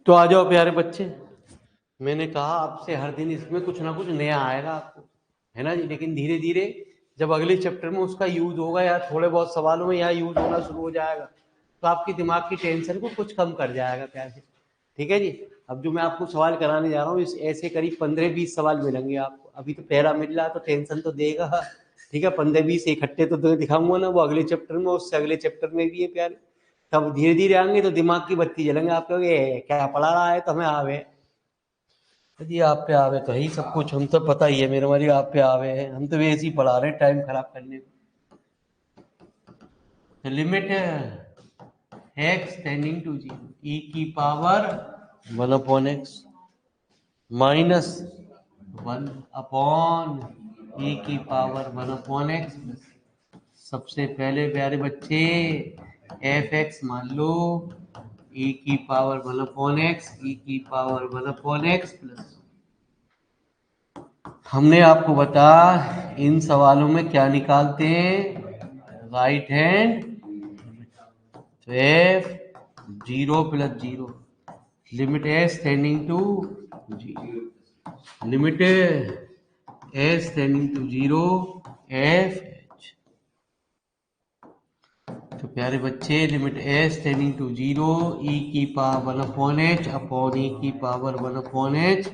तो आ जाओ प्यारे बच्चे, मैंने कहा आपसे हर दिन इसमें कुछ ना कुछ नया आएगा आपको, है ना जी। लेकिन धीरे धीरे जब अगले चैप्टर में उसका यूज होगा या थोड़े बहुत सवालों में यहाँ यूज होना शुरू हो जाएगा तो आपकी दिमाग की टेंशन को कुछ कम कर जाएगा प्यारे। ठीक है जी। अब जो मैं आपको सवाल कराने जा रहा हूँ इस ऐसे करीब 15-20 सवाल मिलेंगे आपको। अभी तो पहला मिल रहा है तो टेंशन तो देगा। ठीक है, 15-20 इकट्ठे तो दिखाऊंगा ना, वो अगले चैप्टर में, उससे अगले चैप्टर में भी है प्यारे। तब धीरे धीरे आएंगे तो दिमाग की बत्ती जलेंगे, आप कहोगे क्या पढ़ा रहा है, तो हमें आवे जी, आप पे आवे तो ही सब कुछ, हम तो पता ही है मेरे वाली, आप पे आवे है, हम तो वैसे ही पढ़ा रहे टाइम खराब करने को। Limit x tending to zero e की पावर 1/x माइनस 1/, ई की पावर 1/x। सबसे पहले प्यारे बच्चे एफ एक्स मान लो, ई की पावर 1/x, ई की पावर 1/x प्लस। हमने आपको बताया इन सवालों में क्या निकालते हैं, राइट हैंड। तो F 0 + 0 limit S tending to 0, limit S tending to 0 F H. तो प्यारे बच्चे limit S tending to 0 E की पावर 1/h अपॉन ई की पावर 1/h।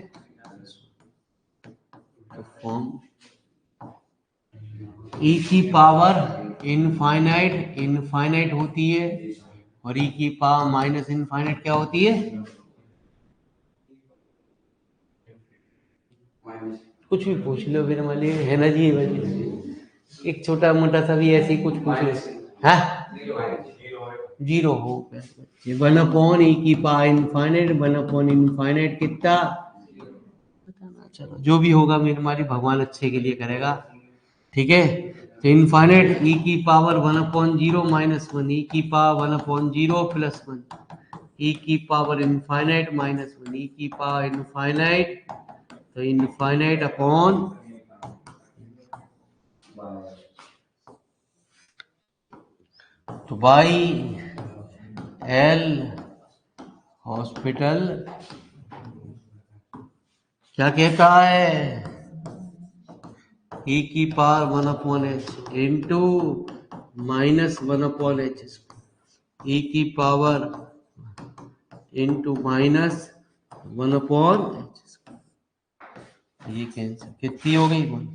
तो फॉर्म ई की पावर इनफाइनाइट होती है और ई की पावर माइनस इनफाइनाइट क्या होती है, कुछ भी पूछ लो मेरे वाले, है ना जी भाई। एक छोटा मोटा सा भी ऐसे ही कुछ पूछ लो। हाँ, 0 हो 1/, ई की पावर इनफाइनाइट 1/ इनफाइनाइट कितना, चलो जो भी होगा मेरे मारी भगवान अच्छे के लिए करेगा। ठीक है, तो इनफाइनाइट ई की पावर 1/0 - 1, ई की पावर 1/0 + 1, ई की पावर इनफाइनाइट -1, ई की पावर इनफाइनाइट, तो इनफाइनाइट अपॉन तो बाई एल हॉस्पिटल क्या कहता है, ई की पावर 1/h इंटू -1/h, ई की पावर इंटू -1/h। ये कैंसिल कितनी हो गई 1।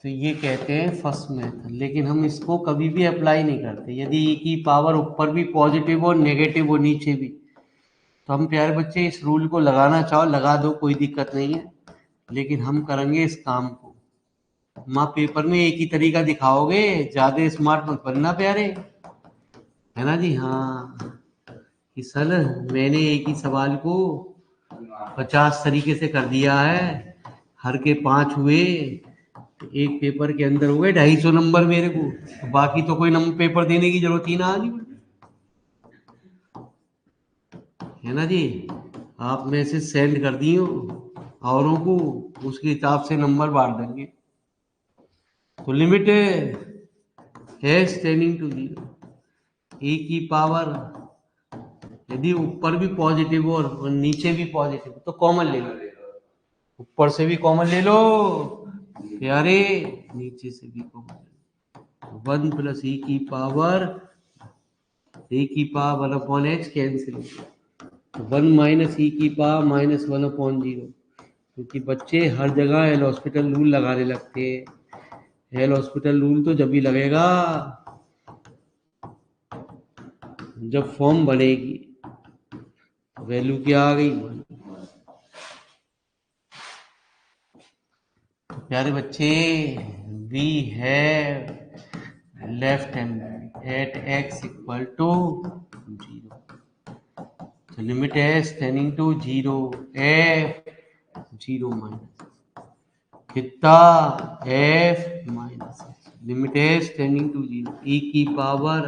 तो ये कहते हैं फर्स्ट मेथड, लेकिन हम इसको कभी भी अप्लाई नहीं करते। यदि ई की पावर ऊपर भी पॉजिटिव हो, नेगेटिव हो, नीचे भी, तो हम प्यारे बच्चे इस रूल को लगाना चाहो लगा दो, कोई दिक्कत नहीं है। लेकिन हम करेंगे इस काम को, माँ पेपर में एक ही तरीका दिखाओगे, ज्यादा स्मार्ट मत बनना प्यारे, है ना जी। हाँ कि सर मैंने एक ही सवाल को 50 तरीके से कर दिया है, हर के 5 हुए, तो एक पेपर के अंदर हुए 250 नंबर मेरे को, तो बाकी तो कोई नंबर पेपर देने की जरूरत ही ना आनी, है ना जी। आप मैसेज सेंड कर दियो औरों को, उसके हिसाब से नंबर बांट देंगे। तो limit S tending to 0, E की पावर यदि ऊपर भी पॉजिटिव हो और नीचे भी पॉजिटिव तो कॉमन ले लो, ऊपर से भी कॉमन ले लो प्यारे, नीचे से भी कॉमन ले लो। 1 + ई की पावर, ई की पावर 1/h कैंसिल, 1 - ई की पावर -1/0, क्योंकि बच्चे हर जगह एल हॉस्पिटल रूल लगाने लगते हैं। एल हॉस्पिटल रूल तो जब भी लगेगा जब फॉर्म बनेगी, वैल्यू क्या आ गई, प्यारे बच्चे we have left hand at x = 0, तो limit S tending to 0 f 0 minus कितना f minus, limit S tending to 0 E की पावर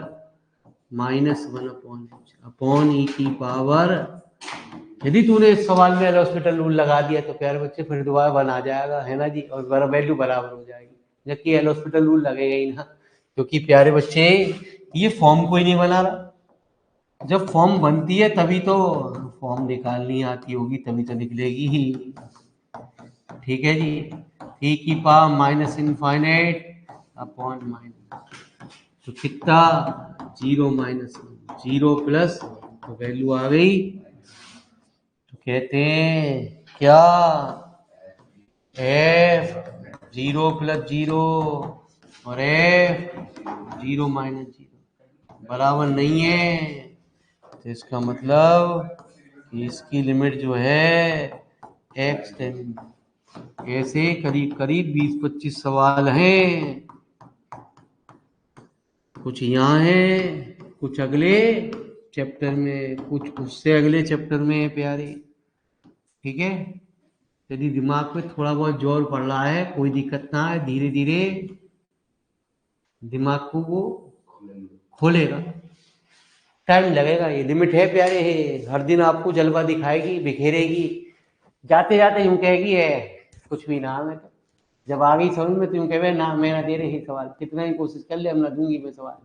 -1/h अपॉन ई की पावर। यदि तूने इस सवाल में एल हॉस्पिटल रूल लगा दिया तो प्यारे बच्चे फिर दोबारा बन आ जाएगा, है ना जी, और वैल्यू बराबर हो जाएगी, जबकि एल हॉस्पिटल रूल लगेगा ही ना, क्योंकि प्यारे बच्चे ये फॉर्म कोई नहीं बना रहा। जब फॉर्म बनती है तभी तो फॉर्म निकालनी आती होगी तभी तो निकलेगी ही। ठीक है जी, e की power minus infinite upon minus, तो कितना, 0 माइनस 0 प्लस, तो वैल्यू आ गई। तो कहते हैं क्या f 0 प्लस 0 और f 0 माइनस 0 बराबर नहीं है। तो इसका मतलब कि इसकी लिमिट जो है x टेंडिंग, ऐसे करीब करीब 20-25 सवाल हैं, कुछ यहाँ है, कुछ अगले चैप्टर में, कुछ उससे अगले चैप्टर में है प्यारे। ठीक है, यदि दिमाग में थोड़ा बहुत जोर पड़ रहा है कोई दिक्कत ना है, धीरे धीरे दिमाग को वो खोलेगा, टाइम लगेगा, ये लिमिट है प्यारे है। हर दिन आपको जलवा दिखाएगी, बिखेरेगी, जाते जाते यूं कहेगी है कुछ भी ना, मैं तो जब आ गई समझ में तो यूं कहे ना मैं ना दे रही सवाल, कितना ही कोशिश कर ले हम ना दूंगी मैं सवाल।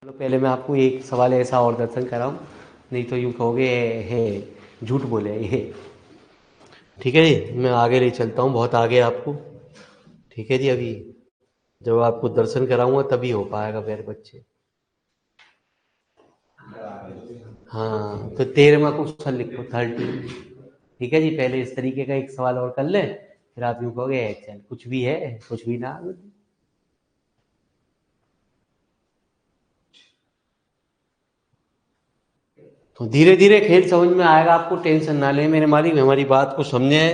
चलो पहले मैं आपको एक सवाल ऐसा और दर्शन कराऊं, नहीं तो यूँ कहोगे है झूठ बोले ये। ठीक है जी, मैं आगे ले चलता हूँ, बहुत आगे आपको। ठीक है जी, अभी जब आपको दर्शन कराऊंगा तभी हो पाएगा मेरे बच्चे। हाँ तो 13वां क्वेश्चन लिखो 13। ठीक है जी, पहले इस तरीके का एक सवाल और कर ले, फिर आप यूँ कहोगे चल कुछ भी है कुछ भी ना। तो धीरे धीरे खेल समझ में आएगा आपको, टेंशन ना ले मेरे मालिक, हमारी बात को समझे।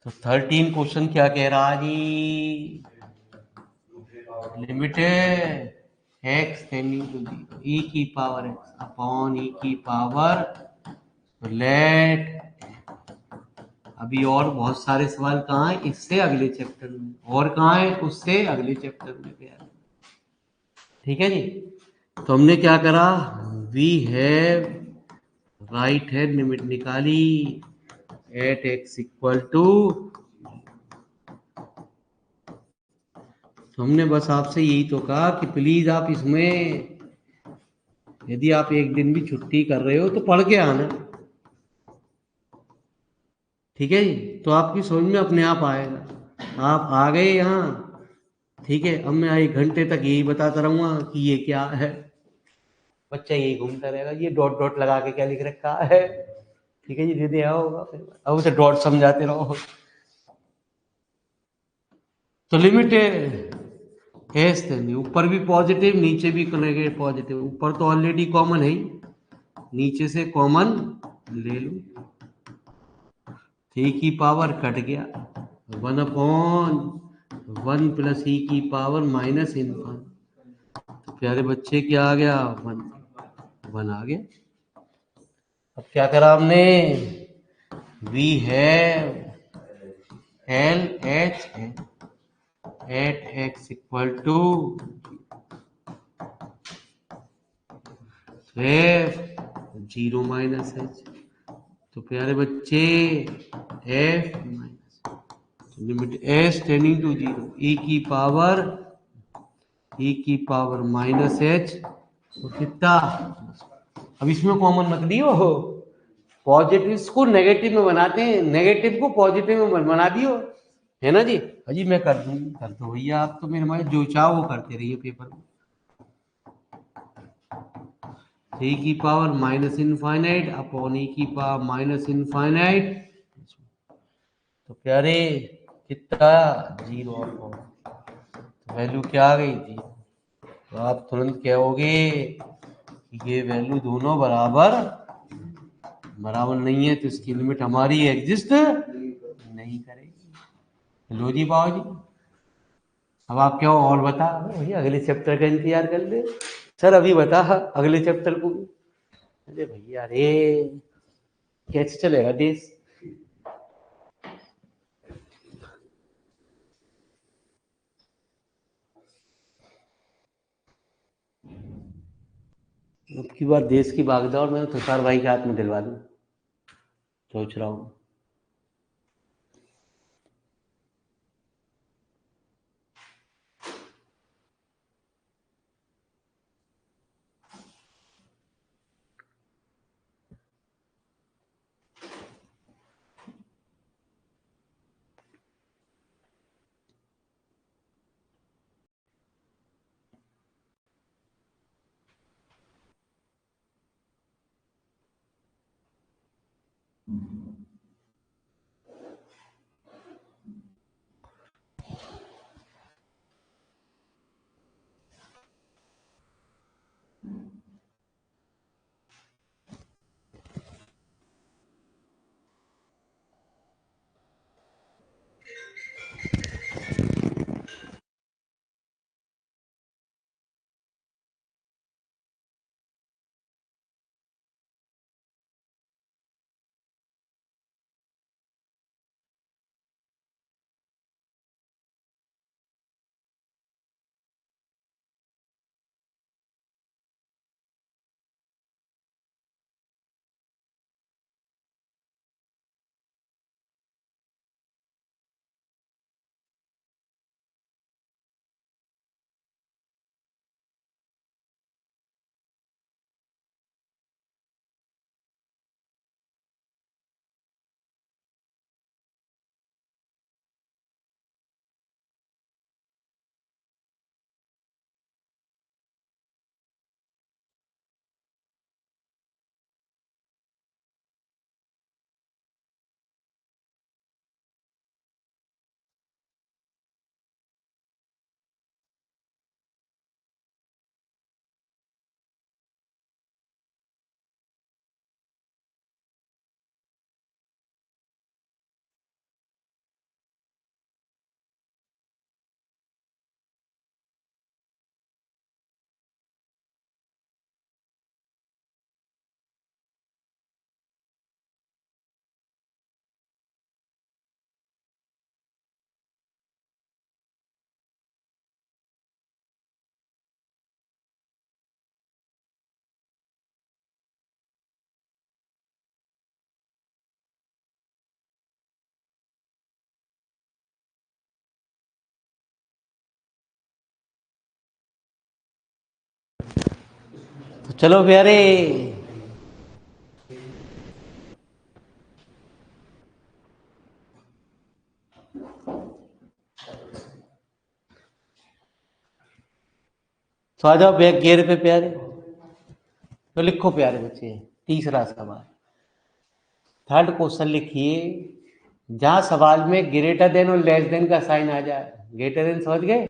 तो 13 क्वेश्चन क्या कह रहा है जी, limited x tending to zero e की पावर एक्स अपॉन ई की पावर, लेट। अभी और बहुत सारे सवाल कहाँ हैं, इससे अगले चैप्टर में, और कहाँ है उससे अगले चैप्टर में प्यार। ठीक है जी, तो हमने क्या करा, we have right hand limit निकाली एट एक्स इक्वल टू। तो हमने बस आपसे यही तो कहा कि प्लीज आप इसमें, यदि आप एक दिन भी छुट्टी कर रहे हो तो पढ़ के आना। ठीक है जी, तो आपकी समझ में अपने आप आएगा। आप आ गए यहाँ, ठीक है, अब मैं 1 घंटे तक यही बताता रहूंगा कि ये क्या है, बच्चा यही घूमता रहेगा, ये डॉट डॉट लगा के क्या लिख रखा है। ठीक है जी, दे दिया होगा, फिर अब उसे डॉट समझाते रहो। तो लिमिट एस देंगे, ऊपर भी पॉजिटिव नीचे भी नेगेटिव पॉजिटिव, ऊपर तो ऑलरेडी कॉमन है ही, नीचे से कॉमन ले लो, 3 की पावर कट गया, 1/1 प्लस ई की पावर माइनस इनफाइन। तो प्यारे बच्चे क्या आ गया, 1 आ गया। अब क्या करा हमने, we have L H at x equal to F zero minus h. तो प्यारे बच्चे f minus limit S tending to zero e की पावर माइनस एच, तो कितना, अब इसमें कॉमन मत लियो, पॉजिटिव को नेगेटिव में बनाते हैं, नेगेटिव को पॉजिटिव में बना दियो, है ना जी। अजी मैं कर दूँ, कर दो भैया, आप तो मेरे माए जो चाहो वो करते रहिए पेपर में। 3 की पावर माइनस इनफाइनाइट अपॉन ई की पावर माइनस इनफाइनाइट, तो प्यारे कितना, जीरो अपॉन, तो वैल्यू क्या आ गई, जीरो। तो आप तुरंत कहोगे कि ये वैल्यू दोनों बराबर बराबर नहीं है, तो इसकी लिमिट हमारी एग्जिस्ट नहीं करेगी। लो जी बाबू जी, अब आप क्या और बता भैया, अगले चैप्टर का इंतजार कर ले। सर अभी बता अगले चैप्टर को। अरे भैया रे, कैसे चलेगा देश। अब की बार देश की भागदौड़ में तुषार भाई के हाथ में दिलवा दूं, सोच रहा हूँ। चलो प्यारे, तो आ जाओ बैक गियर पे प्यारे। तो लिखो प्यारे बच्चे, तीसरा सवाल, थर्ड क्वेश्चन लिखिए। जहां सवाल में ग्रेटर देन और लेस देन का साइन आ जाए। ग्रेटर देन समझ गए,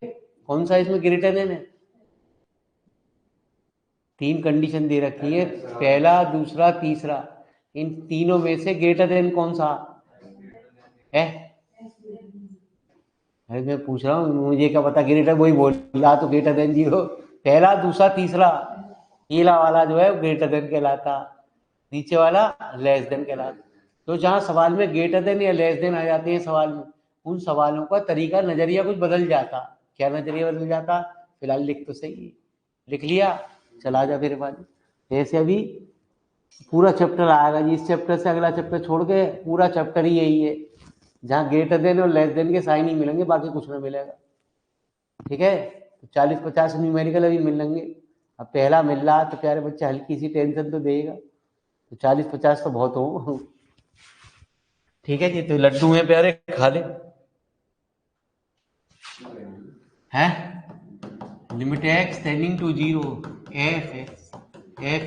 कौन सा इसमें ग्रेटर देन है? तीन कंडीशन दे रखी है, पहला, दूसरा, तीसरा। इन तीनों में से ग्रेटर देन कौन सा है? अरे मैं पूछ रहा हूँ, मुझे क्या पता, ग्रेटर वही बोल रहा तो ग्रेटर देन जीरो। पहला, दूसरा, तीसरा, नीला वाला जो है ग्रेटर देन कहलाता, नीचे वाला लेस देन कहलाता। तो जहां सवाल में ग्रेटर देन या लेस देन आ जाते हैं सवाल में, उन सवालों का तरीका, नजरिया कुछ बदल जाता। क्या नजरिया बदल जाता? फिलहाल लिख तो सही, लिख लिया, चला जा फिर बाद। जैसे अभी पूरा चैप्टर आएगा जी, इस चैप्टर से अगला चैप्टर छोड़ के पूरा चैप्टर ही यही है, जहाँ ग्रेटर देन और लेस देन के साइन ही मिलेंगे, बाकी कुछ ना मिलेगा। ठीक है, तो 40-50 न्यूमेरिकल अभी मिलेंगे। अब पहला मिल रहा तो प्यारे बच्चे हल्की सी टेंशन तो देगा, तो 40-50 तो बहुत हो। ठीक है जी, तो लड्डू हैं प्यारे, खा ले। है limit x tending to zero, F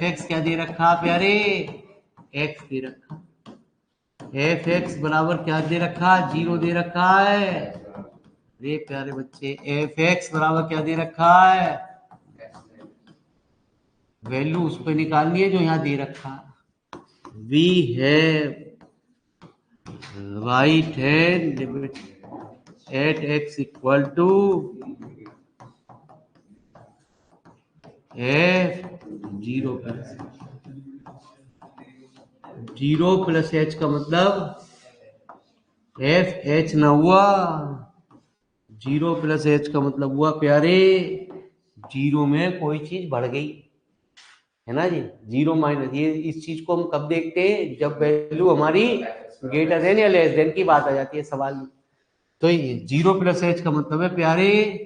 X क्या दे रखा प्यारे? एक्स दे रखा। एफ एक्स बराबर क्या दे रखा? जीरो दे रखा है। अरे प्यारे बच्चे, एफ एक्स बराबर क्या दे रखा है? वैल्यू उस पर निकालनी है जो यहाँ दे रखा। We have right hand limit at x equal to F zero plus H का मतलब एफ एच ना हुआ, जीरो प्लस एच का मतलब हुआ प्यारे जीरो में कोई चीज बढ़ गई, है ना जी। जीरो माइनस, ये इस चीज को हम कब देखते हैं? जब वैल्यू हमारी ग्रेटर देन या लेस देन की बात आ जाती है सवाल में। तो ये जीरो प्लस एच का मतलब है प्यारे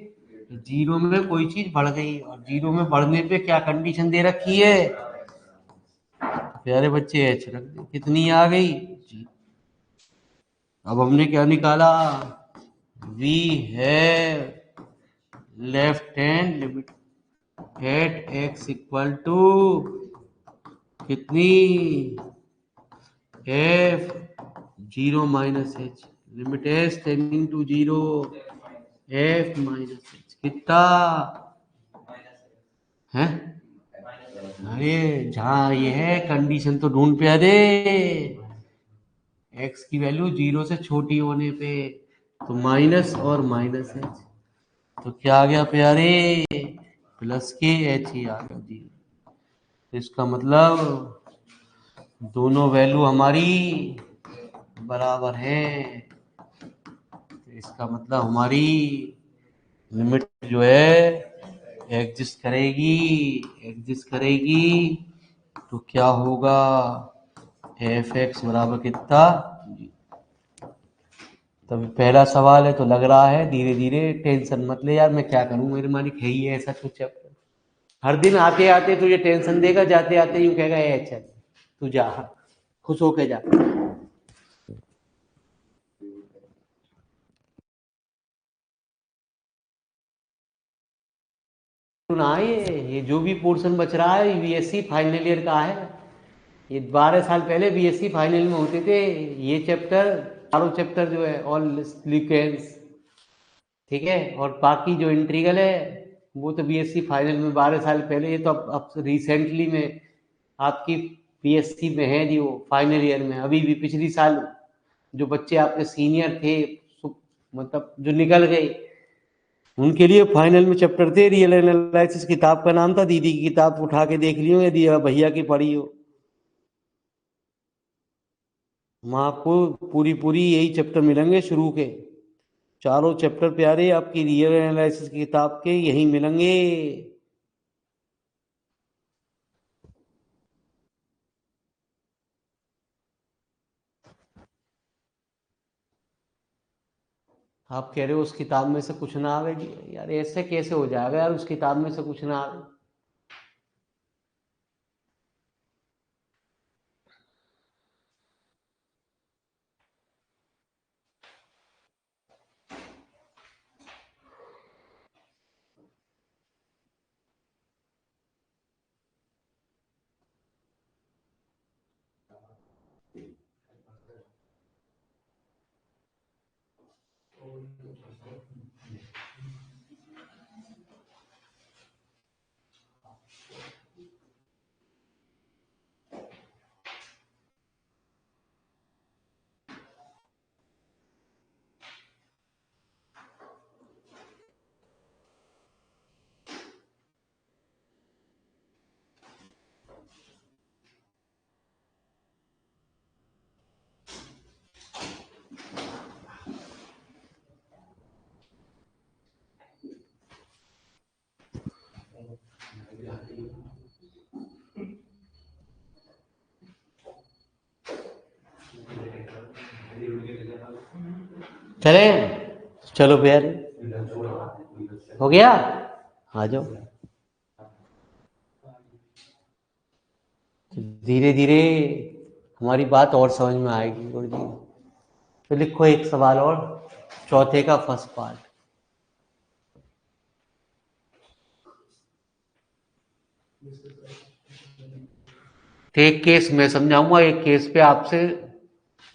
जीरो में कोई चीज बढ़ गई, और जीरो में बढ़ने पे क्या कंडीशन दे रखी है प्यारे बच्चे? एच रख दे, कितनी आ गई जी। अब हमने क्या निकाला? We have left hand limit at x equal to कितनी? F zero minus h, limit S tending to zero, f minus h कितना है? अरे जहाँ ये है कंडीशन तो ढूंढ पे दे, एक्स की वैल्यू जीरो से छोटी होने पे, तो माइनस और माइनस एच, तो क्या आ गया प्यारे? प्लस के एच ही आ गया जी। इसका मतलब दोनों वैल्यू हमारी बराबर है, तो इसका मतलब हमारी लिमिट जो है एग्जिस्ट करेगी, तो क्या होगा? एफ एक्स बराबर कितना? तब पहला सवाल है तो लग रहा है धीरे धीरे, टेंशन मत ले यार, मैं क्या करूं, मेरे मालिक है ही ऐसा कुछ चैप्टर। हर दिन आते आते तुझे टेंशन देगा, जाते आते यूं कहेगा ए अच्छा तू जा, खुश होके जा। ना ये जो भी पोर्शन बच रहा है बीएससी फाइनल ईयर का है। ये 12 साल पहले बीएससी फाइनल में होते थे ये चैप्टर, चारों चैप्टर जो है ऑल लिकेंस, ठीक है। और बाकी जो इंट्रीगल है वो तो बीएससी फाइनल में 12 साल पहले, ये तो अब रिसेंटली में आपकी बीएससी में है जी, वो फाइनल ईयर में अभी भी। पिछली साल जो बच्चे आपके सीनियर थे, मतलब जो निकल गए, उनके लिए फाइनल में चैप्टर थे रियल एनालिसिस, किताब का नाम था, दीदी की किताब उठा के देख लियो यदि भैया की पढ़ी हो, वहाँ आपको पूरी पूरी यही चैप्टर मिलेंगे शुरू के, चारों चैप्टर प्यारे आपकी रियल एनालिसिस की किताब के यही मिलेंगे। आप कह रहे हो उस किताब में से कुछ ना आवे यार, ऐसे कैसे हो जाएगा यार, उस किताब में से कुछ ना आवे। चले, चलो प्यार, हो गया, आ जाओ। धीरे धीरे हमारी बात और समझ में आएगी गुरु जी। तो लिखो एक सवाल और, चौथे का फर्स्ट पार्ट। तो एक केस मैं समझाऊंगा, एक केस पे आपसे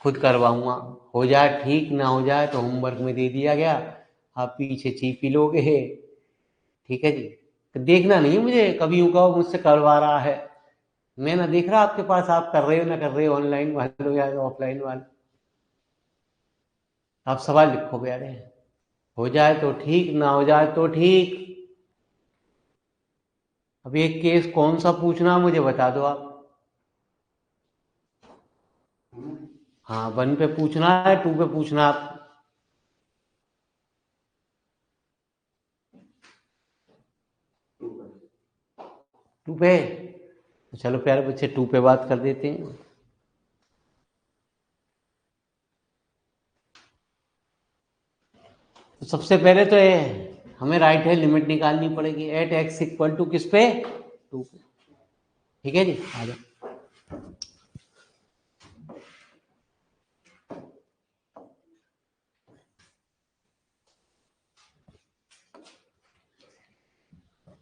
खुद करवाऊंगा। हो जाए ठीक, ना हो जाए तो होमवर्क में दे दिया गया, आप पीछे चीप ही लोगे। ठीक है जी। तो देखना नहीं मुझे, कभी यूं कहो मुझसे करवा रहा है, मैं ना देख रहा आपके पास आप कर रहे हो ना कर रहे हो, ऑनलाइन वाले या ऑफलाइन वाले। आप सवाल लिखो प्यारे, हो जाए तो ठीक, ना हो जाए तो ठीक। अब एक केस कौन सा पूछना मुझे बता दो आप। हाँ, 1 पे पूछना है, 2 पे पूछना आप। 2 पे, तो चलो प्यारे बच्चे 2 पे बात कर देते हैं। तो सबसे पहले तो ये हमें राइट हैंड लिमिट निकालनी पड़ेगी एट एक्स इक्वल टू किस पे, 2 पे। ठीक है जी, आ जाओ।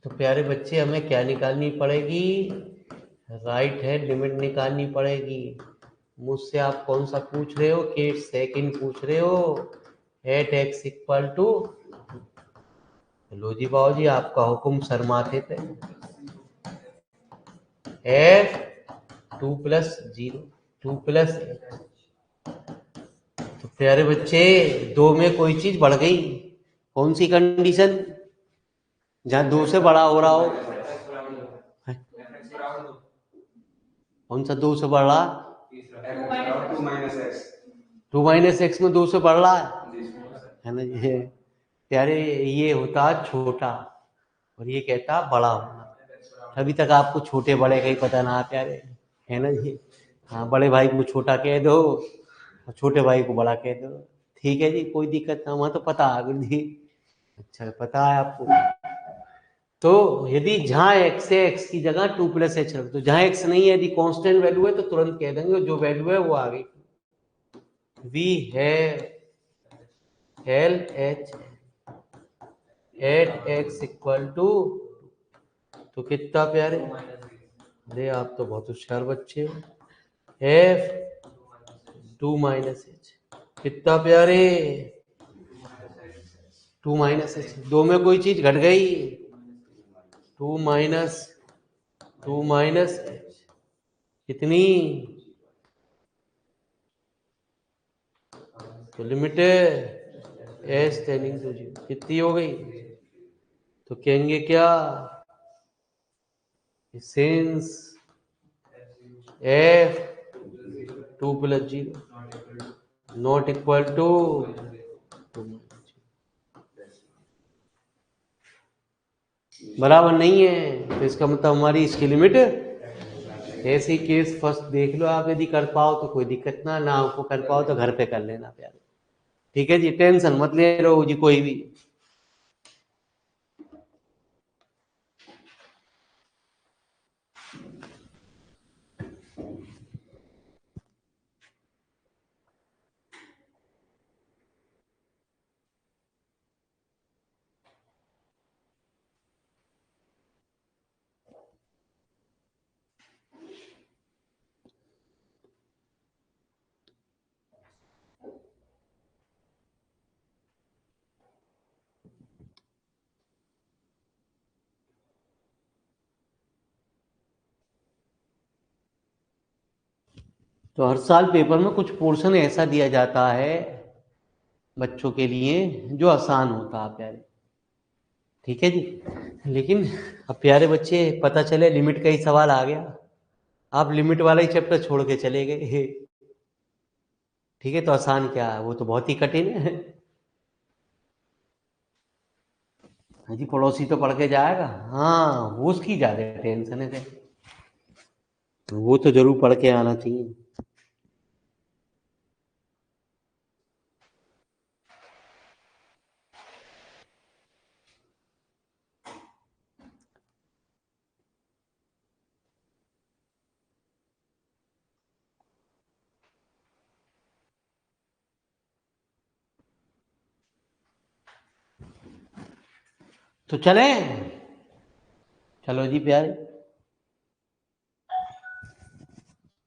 तो प्यारे बच्चे हमें क्या निकालनी पड़ेगी, राइट हैंड लिमिट निकालनी पड़ेगी। मुझसे आप कौन सा पूछ रहे हो, केस सेकंड पूछ रहे हो, एट एक्स इक्वल टू। लो जी बाबू जी, आपका हुक्म शर्माते थे। एफ 2+0, 2+, तो प्यारे बच्चे 2 में कोई चीज बढ़ गई, कौन सी कंडीशन, जहां 2 से बड़ा हो रहा हो। कौन सा 2 से बढ़ रहा, 2 - x में 2 से बढ़ रहा है ना ये प्यारे, ये होता छोटा और ये कहता बड़ा होना। अभी तक आपको छोटे बड़े का ही पता ना प्यारे, है ना जी। हाँ, बड़े भाई को छोटा कह दो और छोटे भाई को बड़ा कह दो, ठीक है जी, कोई दिक्कत ना, वहां तो पता है गुरु जी। अच्छा, पता है आपको। तो यदि जहां x है, x की जगह 2+h रख दो, जहां x नहीं है, यदि कांस्टेंट वैल्यू है तो तुरंत कह देंगे जो वैल्यू है वो आ गई। We have L H at x equal to, तो कितना प्यारे, अरे आप तो बहुत होशियार बच्चे हो। एफ 2 - h, कितना प्यारे, 2 - h, 2 में कोई चीज घट गई, 2 - h कितनी, तो लिमिट एस टेंडिंग टू 0 कितनी हो गई, तो कहेंगे क्या, since F 2+0 not equal to 2, बराबर नहीं है, तो इसका मतलब हमारी इसकी लिमिट। ऐसे केस फर्स्ट देख लो आप, यदि कर पाओ तो कोई दिक्कत ना, ना आपको कर पाओ तो घर पे कर लेना प्यारे। ठीक है जी, टेंशन मत ले रहो जी कोई भी। तो हर साल पेपर में कुछ पोर्शन ऐसा दिया जाता है बच्चों के लिए जो आसान होता है प्यारे, ठीक है जी। लेकिन अब प्यारे बच्चे, पता चले लिमिट का ही सवाल आ गया, आप लिमिट वाला ही चैप्टर छोड़ के चले गए, ठीक है। तो आसान क्या है, वो तो बहुत ही कठिन है। हाँ जी, पड़ोसी तो पढ़ के जाएगा, हाँ वो उसकी ज्यादा टेंशन है, वो तो जरूर पढ़ के आना चाहिए। तो चले, चलो जी प्यारे,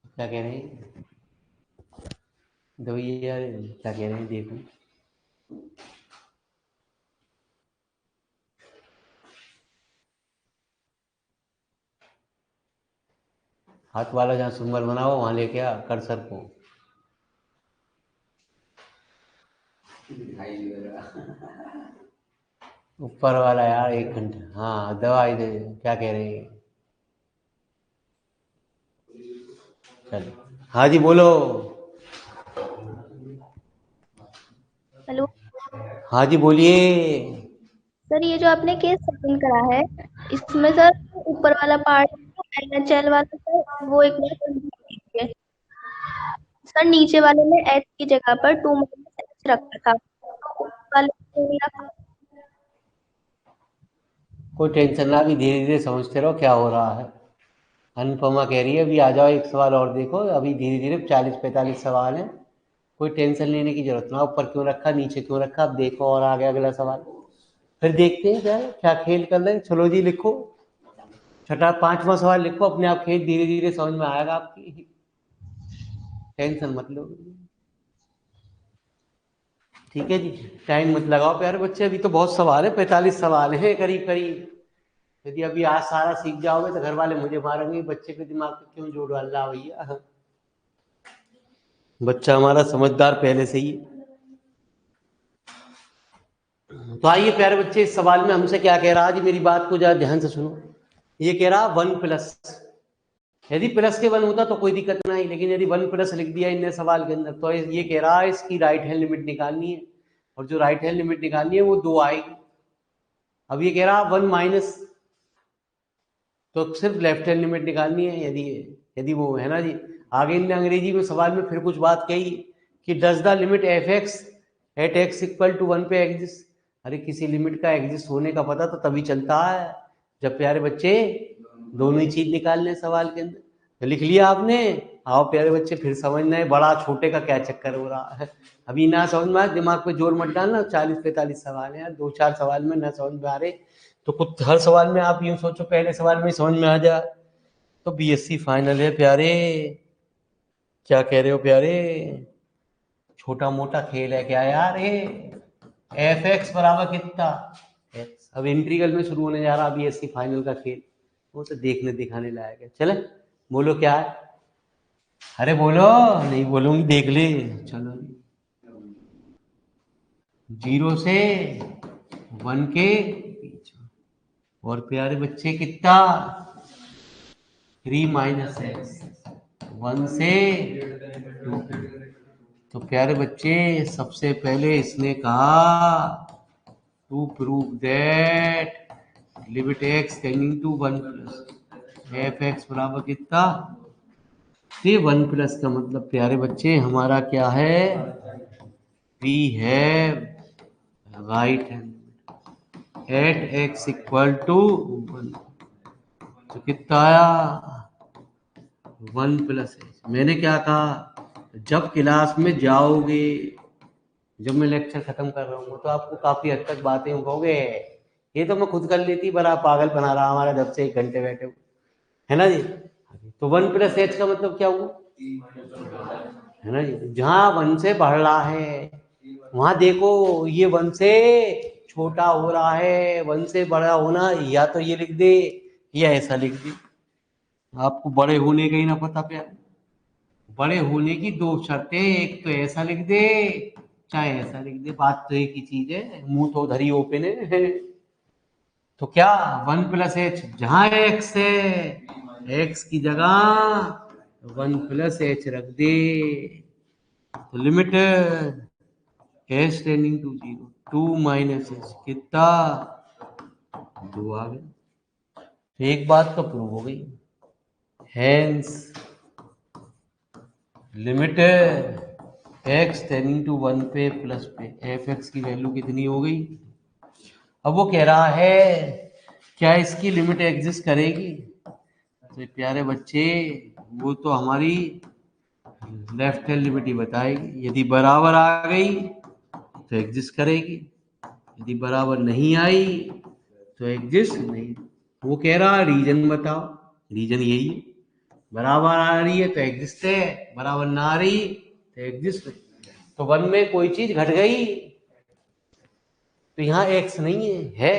क्या कह रहे हैं, दो यार, क्या कह रहे हैं देखो। हाथ वाला जहाँ सिंबल बना हो वहां लेके आ कर्सर को, ऊपर वाला यार, 1 घंटा, हाँ दवाई दे, क्या कह रहे हैं, चलो हाँ जी बोलो। हेलो हाँ जी बोलिए। सर, ये जो आपने केस सेटिंग करा है, इसमें सर ऊपर वाला पार्ट NaCl वाला सर, वो एक बार कंप्लीट कीजिए। सर नीचे वाले में H की जगह पर 2 - H रखा था, तो ऊपर वाले में नहीं रखा। कोई टेंशन ना, अभी धीरे धीरे समझते रहो क्या हो रहा है। अनुपमा कह रही है अभी आ जाओ, एक सवाल और देखो, अभी धीरे धीरे 40-45 सवाल हैं, कोई टेंशन लेने की जरूरत ना, ऊपर क्यों रखा नीचे क्यों रखा, अब देखो और आगे अगला सवाल, फिर देखते हैं क्या क्या खेल कर रहे हैं। चलो जी लिखो, छठा 5वां सवाल लिखो, अपने आप खेल धीरे धीरे समझ में आएगा आपकी, टेंशन मत लो, ठीक है जी। टाइम मत लगाओ प्यारे बच्चे, अभी तो बहुत सवाल है, 45 सवाल है करीब करीब। यदि अभी आज सारा सीख जाओगे तो घर वाले मुझे मारेंगे, बच्चे के दिमाग पे क्यों जोर डाल रहा भैया, बच्चा हमारा समझदार पहले से ही। तो आइए प्यारे बच्चे, इस सवाल में हमसे क्या कह रहा है, आज मेरी बात को जरा ध्यान से सुनो। ये कह रहा 1+, यदि प्लस के 1 होता तो कोई दिक्कत नहीं, लेकिन यदि 1+ लिख दिया इनने सवाल के अंदर, तो ये कह रहा है इसकी राइट हैंड लिमिट निकालनी है, और जो राइट हैंड लिमिट निकालनी है वो 2 आएगी। अब ये कह रहा 1-, तो सिर्फ लेफ्ट हैंड लिमिट निकालनी है, यदि यदि वो है ना जी। आगे इनने अंग्रेजी में सवाल में फिर कुछ बात कही कि does the limit f(x) at x = 1 पे एग्जिस्ट। अरे किसी लिमिट का एग्जिस्ट होने का पता तो तभी चलता है जब प्यारे बच्चे दोनों ही चीज निकाल लें सवाल के अंदर। तो लिख लिया आपने, आओ प्यारे बच्चे फिर समझना है बड़ा छोटे का क्या चक्कर हो रहा है। अभी ना समझ में आए दिमाग पे जोर मत डालना, 40-45 सवाल है यार, 2-4 सवाल में ना समझ में आ रहे तो कुछ हर सवाल में आप यूं सोचो पहले सवाल में समझ में आ जाए। तो बीएससी फाइनल है प्यारे, क्या कह रहे हो प्यारे, छोटा मोटा खेल है क्या यार ये, f(x) बराबर कितना x। अब इंटीग्रल में शुरू होने जा रहा बीएससी फाइनल का खेल, वो तो देखने दिखाने लायक है। चले बोलो क्या है, अरे बोलो, नहीं बोलूंगी देख ले। चलो 0 से 1 के बीच, और प्यारे बच्चे कितना 3-x, 1 से 2। तो प्यारे बच्चे सबसे पहले इसने कहा to prove that limit x tending to 1+ f(x) बराबर कितना 1+ का मतलब प्यारे बच्चे हमारा क्या है, we have right hand at x = 1। तो कितना आया 1+h। मैंने क्या कहा, जब क्लास में जाओगे, जब मैं लेक्चर खत्म कर रहा हूँ तो आपको काफी हद तक बातें होंगे, ये तो मैं खुद कर लेती, बड़ा पागल बना रहा हमारा जब से 1 घंटे बैठे हो, है ना जी। तो 1+h का मतलब क्या हुआ, है ना जी, जहाँ 1 से बढ़ रहा है वहां देखो ये 1 से छोटा हो रहा है, 1 से बड़ा होना, या तो ये लिख दे या ऐसा लिख दे, आपको बड़े होने का ही ना पता प्यार, बड़े होने की दो शर्तें, एक तो ऐसा लिख दे चाहे ऐसा लिख दे, बात तो एक ही चीज है, मुंह तो उधर ही ओपन है। तो क्या 1+h, जहां x है x की जगह 1+h रख दे, तो limit h tending to 0 2 - h कितना 2 आ गया। तो एक बात तो प्रूव हो गई, hence limit x tending to 1 पे प्लस पे f(x) की वैल्यू कितनी हो गई। अब वो कह रहा है क्या इसकी लिमिट एग्जिस्ट करेगी, तो प्यारे बच्चे वो तो हमारी लेफ्ट हैंड लिमिट ही बताएगी। यदि बराबर आ गई तो एग्जिस्ट करेगी, यदि बराबर नहीं आई तो एग्जिस्ट नहीं। वो कह रहा रीजन बताओ, रीजन यही है, बराबर आ रही है तो एग्जिस्ट है, बराबर ना आ रही तो एग्जिस्ट नहीं। तो वन में कोई चीज घट गई तो यहाँ x नहीं है।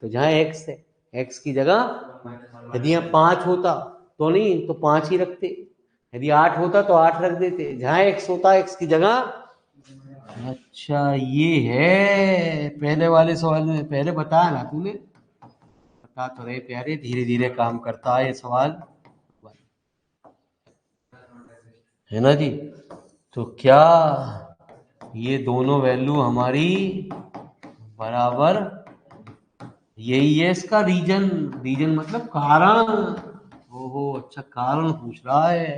तो जहाँ x है x की जगह यदि यहाँ 5 होता तो नहीं तो 5 ही रखते, यदि 8 होता तो 8 रख देते, जहाँ x होता x की जगह। अच्छा ये है पहले वाले सवाल में, पहले बताया ना तूने, बता तो रहे प्यारे, धीरे धीरे काम करता है ये सवाल, है ना जी। तो क्या ये दोनों वैल्यू हमारी बराबर, यही है इसका रीजन, रीजन मतलब कारण। ओहो अच्छा कारण पूछ रहा है,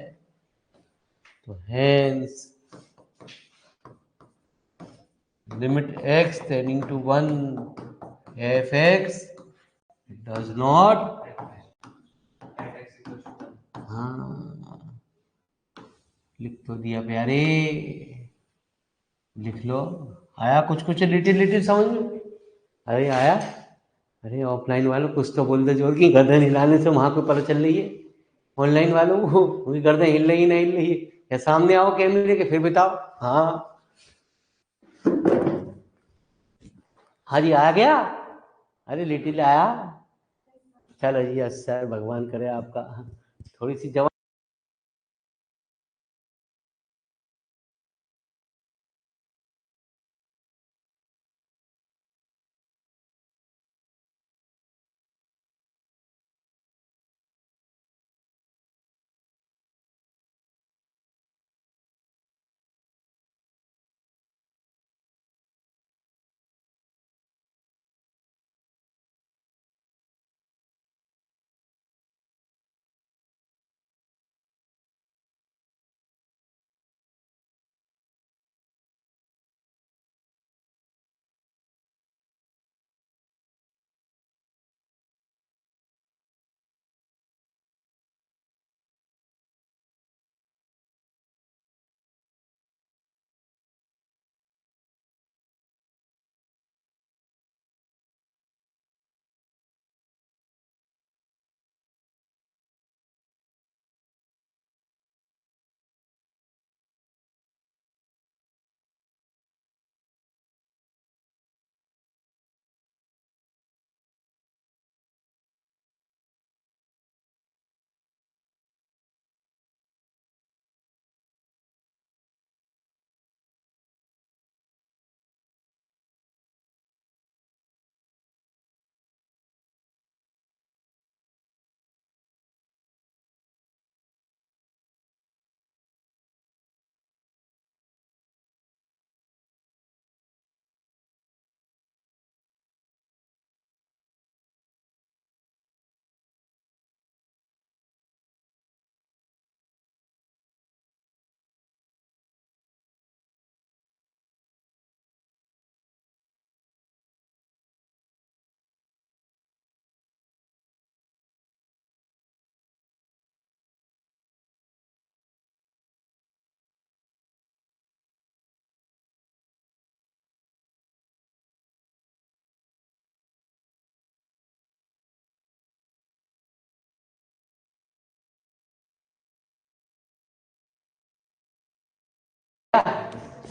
तो hence limit x tending to 1 f(x) does not, हाँ लिख तो दिया प्यारे, लिख लो। आया कुछ कुछ लिटिल लिटिल समझ में, अरे आया, अरे ऑफलाइन वालों कुछ तो बोल दे जोर की, गर्दन हिलाने से वहां पे पता चल रही है, ऑनलाइन वालों को उनकी गर्दन हिल रही नहीं हिल रही है, या सामने आओ कैमरे के फिर बताओ। हाँ हाँ जी आ गया, अरे लिटिल आया, चलो जी सर भगवान करे आपका थोड़ी सी जवाब।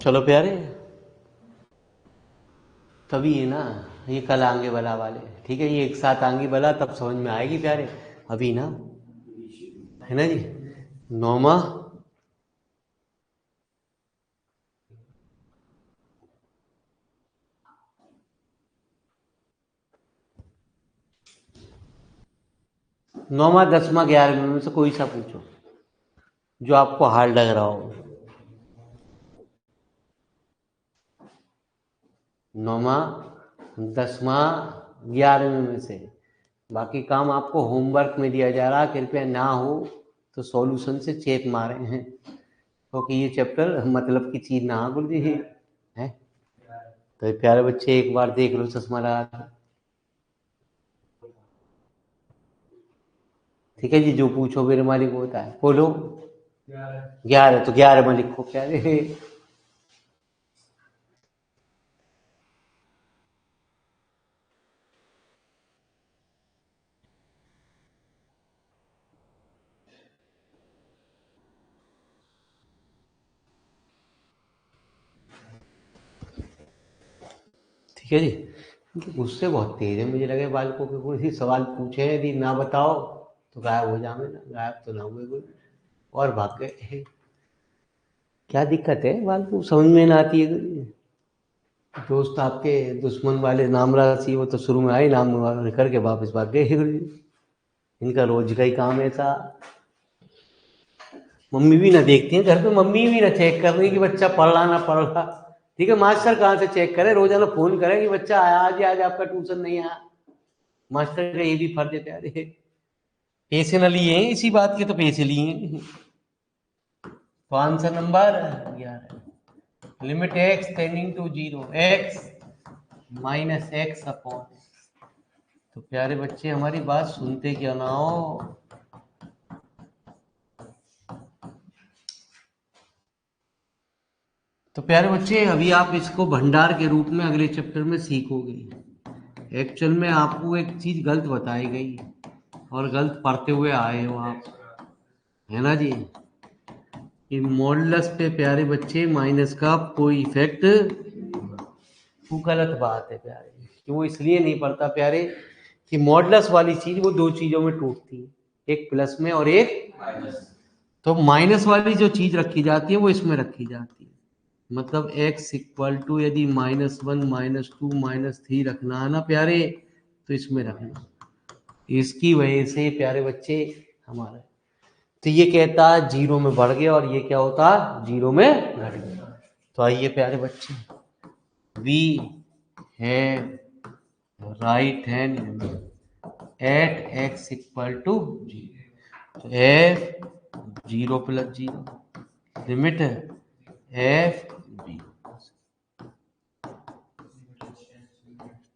चलो प्यारे तभी है ना, ये कल आएंगे बला वाले, ठीक है ये एक साथ आएंगे बला तब समझ में आएगी प्यारे, अभी ना, है ना जी। नौमा 9वां 10वां 11वें में से कोई सा पूछो जो आपको हार्ड लग रहा हो। 9वां 10वां 11वें में से। बाकी काम आपको होमवर्क में दिया जा रहा, कृपया ना हो तो सॉल्यूशन से चेक मारे हैं, क्योंकि ये चैप्टर मतलब की चीज ना गुरु जी है। तो प्यारे बच्चे एक बार देख लो चश्मा लगा के। ठीक है जी, जो पूछो मेरे मालिक होता है। बोलो 11, तो 11 में लिखो प्यारे। ठीक है जी, इनके गुस्से बहुत तेज है, मुझे लगे बालकों के कोई सवाल पूछे यदि ना बताओ तो गायब हो जावे ना, गायब तो ना हुए कोई और भाग गए। क्या दिक्कत है बालको, समझ में ना आती है। दोस्त आपके दुश्मन वाले नाम राशि, वो तो शुरू में आए नाम करके वापस भाग गए। इनका रोज का ही काम ऐसा। मम्मी भी ना देखती है घर पे, मम्मी भी ना चेक कर रही कि बच्चा पढ़ रहा ना पढ़ रहा। ठीक है, मास्टर कहाँ से चेक करे, रोजाना फोन करे कि बच्चा आया आज आपका ट्यूशन नहीं आया। मास्टर का ये भी फर्ज है प्यारे। पैसे न लिए हैं इसी बात के, तो पैसे लिए हैं। तो answer number 11, limit x tending to 0, X minus X upon. तो प्यारे बच्चे हमारी बात सुनते क्यों ना हो। तो प्यारे बच्चे अभी आप इसको भंडार के रूप में अगले चैप्टर में सीखोगे। एक्चुअल में आपको एक चीज गलत बताई गई और गलत पढ़ते हुए आए हो आप, है ना जी। कि मॉडुलस पे प्यारे बच्चे माइनस का कोई इफेक्ट, वो गलत बात है प्यारे। क्यों इसलिए नहीं पढ़ता प्यारे कि मॉडुलस वाली चीज वो दो चीजों में टूटती है, एक प्लस में और एक माइनस। तो माइनस वाली जो चीज रखी जाती है वो इसमें रखी जाती है। मतलब x इक्वल टू यदि -1 -2 -3 रखना है ना प्यारे, तो इसमें रखना। इसकी वजह से प्यारे बच्चे हमारा, तो ये कहता है 0 में बढ़ गया और ये क्या होता है 0 में घट गया। तो आइए प्यारे बच्चे, we have right hand at x equal to 0। तो f 0 + 0 लिमिट f 0।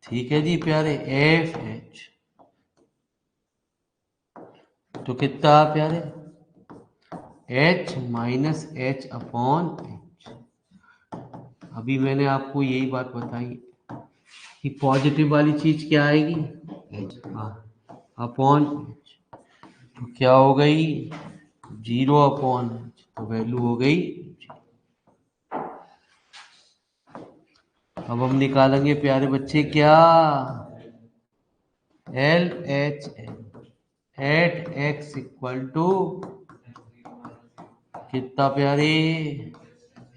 ठीक है जी प्यारे, एफ एच तो कितना प्यारे H minus H upon H. अभी मैंने आपको यही बात बताई कि पॉजिटिव वाली चीज क्या आएगी एच अपॉन एच। तो क्या हो गई 0 अपॉन एच, तो वैल्यू हो गई। अब हम निकालेंगे प्यारे बच्चे क्या, L H at x equal to कितना प्यारे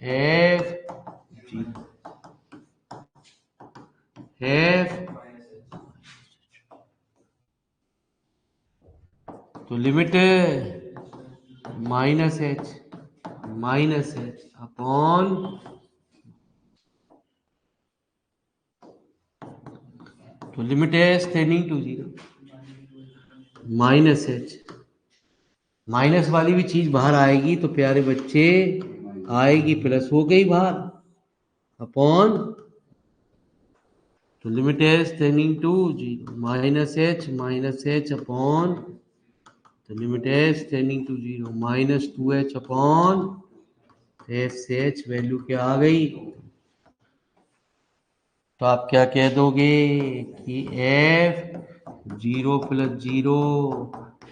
एफ एफ। तो लिमिट माइनस एच अपॉन, तो लिमिट है tending to 0 minus H. Minus वाली भी चीज बाहर आएगी तो प्यारे बच्चे आएगी प्लस, हो गई बाहर अपॉन। तो लिमिट है tending to 0 minus H upon, तो लिमिट है tending to 0 -2h upon F से एच। वैल्यू क्या आ गई, तो आप क्या कह दोगे कि f 0 + 0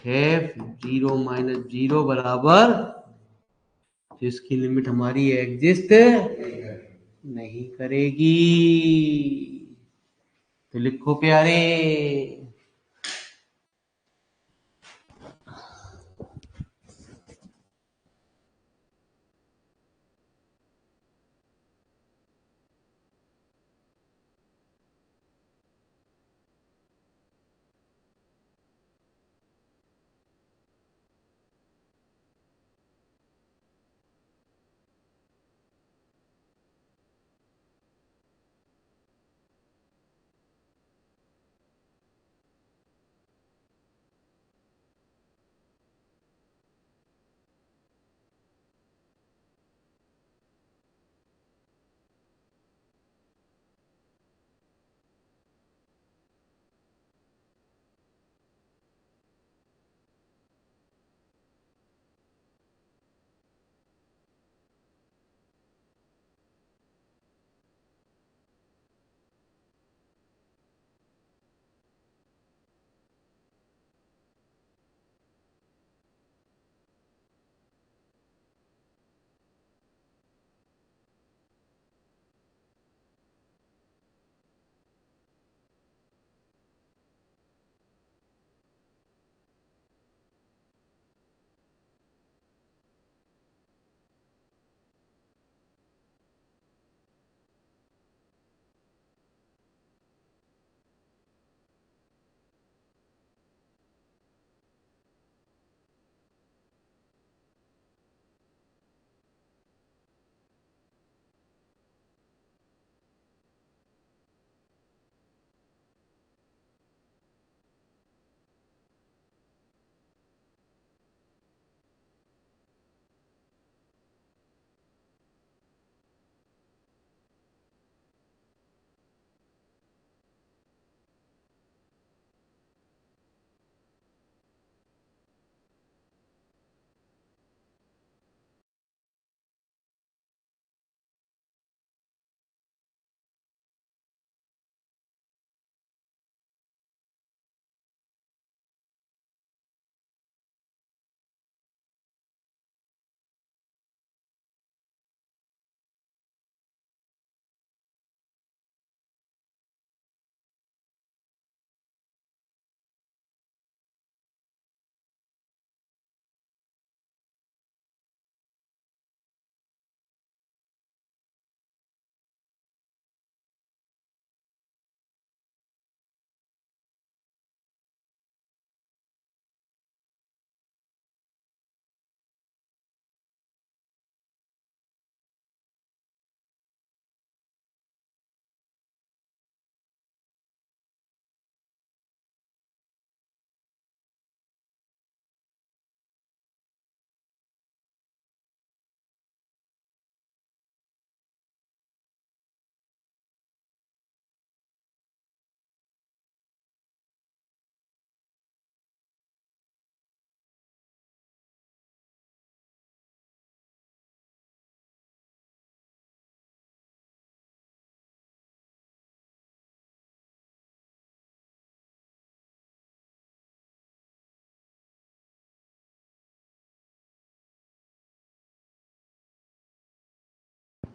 f 0 - 0 बराबर, जिसकी लिमिट हमारी एग्जिस्ट नहीं करेगी। तो लिखो प्यारे,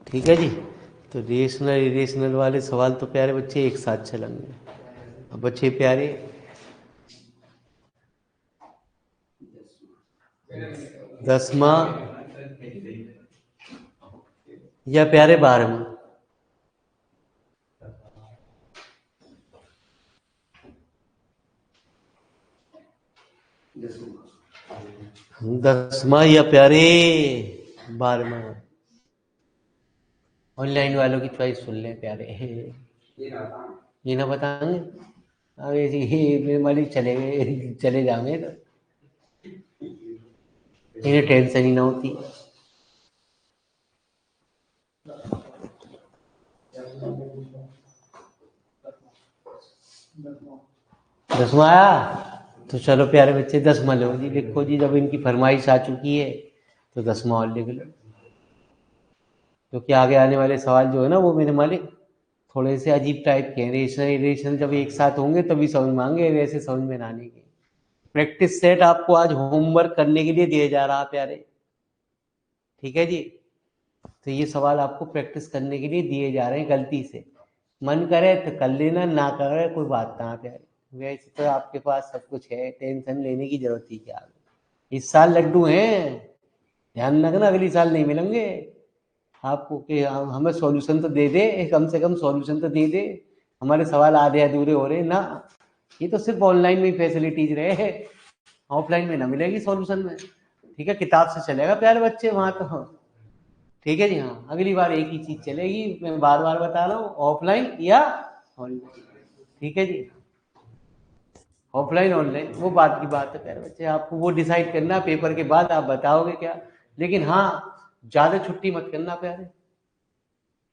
ठीक है जी। तो रेशनल इरेशनल वाले सवाल तो प्यारे बच्चे एक साथ चलेंगे। अब बच्चे प्यारे, 10वां या प्यारे 12वां? 10वां या प्यारे 12वां? ऑनलाइन वालों की चॉइस सुन लें प्यारे। ये ना बताएंगे, अब ये मेरे मालिक चले गए, चले जावे तो इन्हें टेंशन ही ना होती। दसवां आया तो चलो प्यारे बच्चे 10वां लो जी, लिखो जी। जब इनकी फरमाइश आ चुकी है तो 10वां और लिख लो, क्योंकि आगे आने वाले सवाल जो है ना वो मेरे मालिक थोड़े से अजीब टाइप के हैं। रेशनल इरेशनल जब एक साथ होंगे तभी समझ में आएंगे, वैसे समझ में ना आने के। प्रैक्टिस सेट आपको आज होमवर्क करने के लिए दिया जा रहा है प्यारे, ठीक है जी। तो ये सवाल आपको प्रैक्टिस करने के लिए दिए जा रहे हैं। गलती से मन करे तो कर लेना, ना करे कोई बात ना प्यारे। वैसे तो आपके पास सब कुछ है, टेंशन लेने की जरूरत ही क्या है। इस साल लड्डू हैं, ध्यान रखना, अगली साल नहीं मिलेंगे आपको कि हमें सॉल्यूशन तो दे दे, कम से कम सॉल्यूशन तो दे दे। हमारे सवाल आधे अधूरे हो रहे ना। ये तो सिर्फ ऑनलाइन में फैसिलिटीज रहे, ऑफलाइन में ना मिलेगी सॉल्यूशन में। ठीक है, किताब से चलेगा प्यारे बच्चे वहां तो। ठीक है जी। हाँ, अगली बार एक ही चीज चलेगी, मैं बार बार बता रहा हूँ, ऑफलाइन या ऑनलाइन। ठीक है जी, ऑफलाइन ऑनलाइन वो बात की बात है प्यारे बच्चे, आपको वो डिसाइड करना पेपर के बाद, आप बताओगे क्या। लेकिन हाँ, ज्यादा छुट्टी मत करना प्यारे।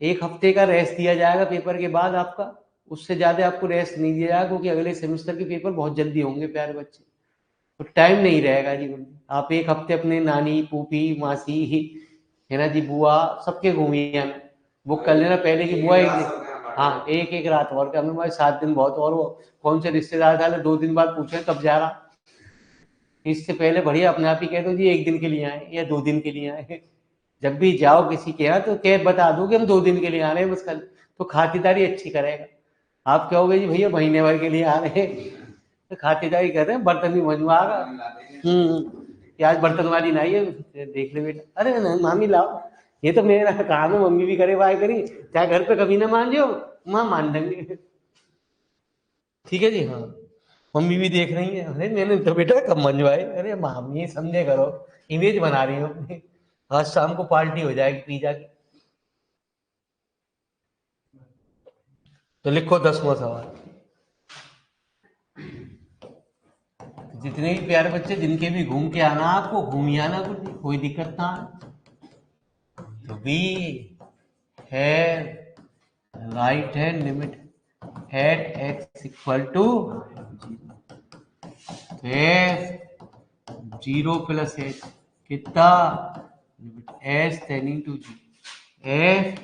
1 हफ्ते का रेस्ट दिया जाएगा पेपर के बाद आपका, उससे ज्यादा आपको रेस्ट नहीं दिया जाएगा, क्योंकि अगले सेमेस्टर के पेपर बहुत जल्दी होंगे प्यारे बच्चे। तो टाइम नहीं रहेगा जी। आप 1 हफ्ते अपने नानी फूफी मासी है ना जी, बुआ सबके घूमिए, बुक कर लेना पहले की बुआ एक दिन। हाँ, एक रात और का, हमें 7 दिन बहुत, और वो कौन से रिश्तेदार था 2 दिन बाद पूछे कब जा रहा। इससे पहले बढ़िया अपने आप ही कह दो जी 1 दिन के लिए आए या 2 दिन के लिए आए। जब भी जाओ किसी के यहाँ तो क्या बता दो कि हम 2 दिन के लिए आ रहे हैं बस कल, तो खातिरदारी अच्छी करेगा। आप कहोगे जी भैया महीने भर के लिए आ रहे हैं, तो खातिरदारी कर रहे हैं, बर्तन भी मंजवागा। कि आज बर्तन वाली ना आई है, देख ले बेटा, अरे नहीं मामी लाओ, ये तो मेरा काम है, मम्मी भी करे वाय करी, चाहे घर पे कभी ना मान जो, माँ मान देंगे। ठीक है जी। हाँ, मम्मी भी देख रही है, अरे मैंने तो बेटा कब मंजवाए, अरे मामी समझे करो, इमेज बना रही हूँ अपनी। आज शाम को पार्टी हो जाएगी पिज्जा की। तो लिखो 10वां सवाल। जितने भी प्यारे बच्चे जिनके भी घूम के आना, आपको घूम ही आना, कुछ कोई दिक्कत ना है। तो बी है right hand limit at x equal to F 0 + h कितना, limit S tending to G F,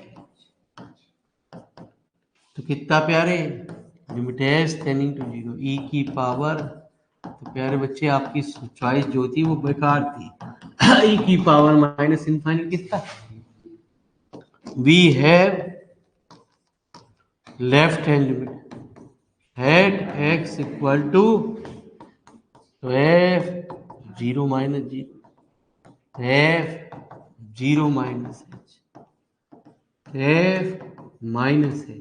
तो कितना प्यारे, limit S tending to 0 E की पावर। तो प्यारे बच्चे आपकी चॉइस जो थी वो बेकार थी। ई की पावर माइनस इनफाइनाइट कितना, we have left hand limit at x equal to, तो F 0 - 0 f 0 - h f minus h,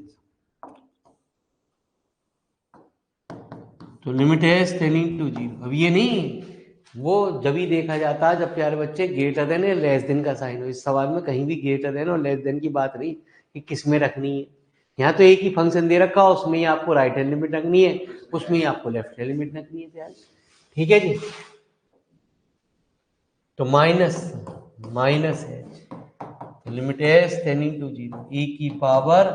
तो लिमिट है टेंडिंग टू 0। अब ये नहीं, वो जब ही देखा जाता है जब प्यारे बच्चे ग्रेटर देन या लेस देन का साइन हो। इस सवाल में कहीं भी ग्रेटर देन और लेस देन की बात नहीं कि किस में रखनी है। यहाँ तो एक ही फंक्शन दे रखा है, उसमें ही आपको राइट हैंड लिमिट रखनी है, उसमें ही आपको लेफ्ट हैंड लिमिट रखनी है प्यारे। ठीक है जी। तो माइनस है, तो लिमिट है टेंडिंग टू 0 ई की पावर।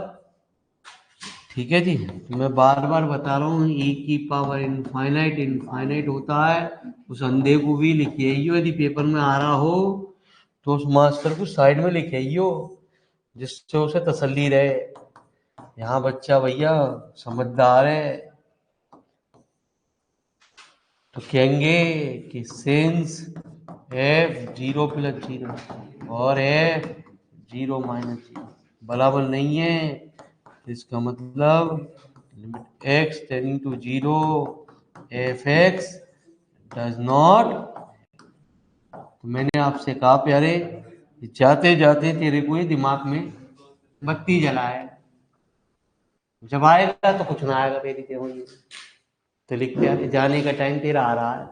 ठीक है जी, मैं बार बार बता रहा हूँ, ई की पावर इनफाइनाइट इनफाइनाइट होता है। उस अंधे को भी लिखिए, यदि पेपर में आ रहा हो तो उस मास्टर को साइड में लिखिए, जिससे उसे तसल्ली रहे, यहाँ बच्चा भैया समझदार है। तो कहेंगे कि सिंस f 0 + 0 और f जीरो माइनस जीरो बराबर नहीं है। इसका मतलब limit x tending to zero F X does not. तो मैंने आपसे कहा प्यारे, जाते जाते तेरे को ये दिमाग में बत्ती जलाए, जब आएगा तो कुछ ना आएगा मेरी तेरे को। तो लिख प्यारे, जाने का टाइम तेरा आ रहा है,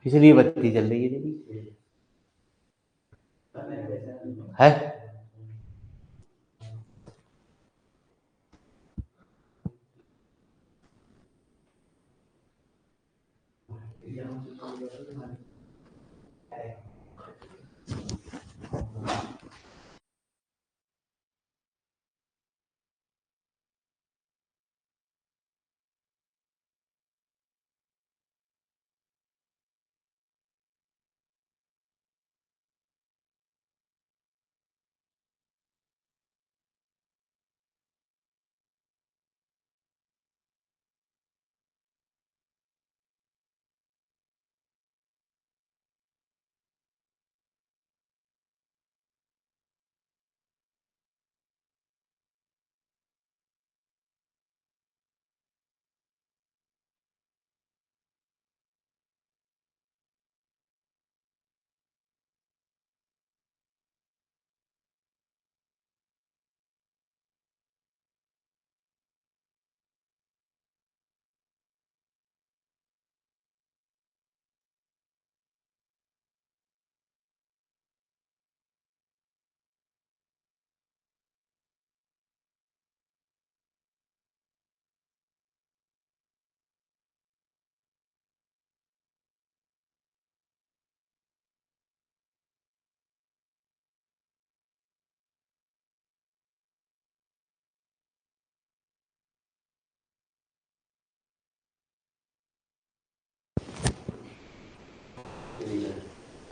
इसलिए बत्ती जल रही है तेरी है।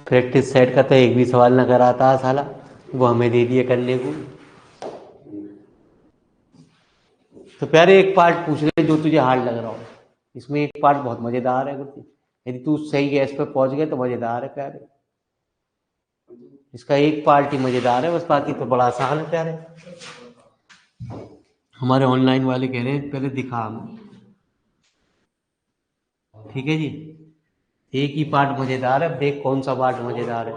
प्रैक्टिस सेट का तो एक भी सवाल ना कराता साला, वो हमें दे दिए करने को। तो प्यारे एक पार्ट पूछ ले जो तुझे हार्ड लग रहा हो। इसमें एक पार्ट बहुत मजेदार है गुरुजी, यदि तू सही गैस पे पहुंच गया तो मजेदार है प्यारे। इसका एक पार्ट ही मजेदार है, बस बाकी तो बड़ा आसान है प्यारे। हमारे ऑनलाइन वाले कह रहे हैं पहले दिखा हमें, ठीक है जी। एक ही पार्ट मजेदार है, देख कौन सा पार्ट मजेदार है।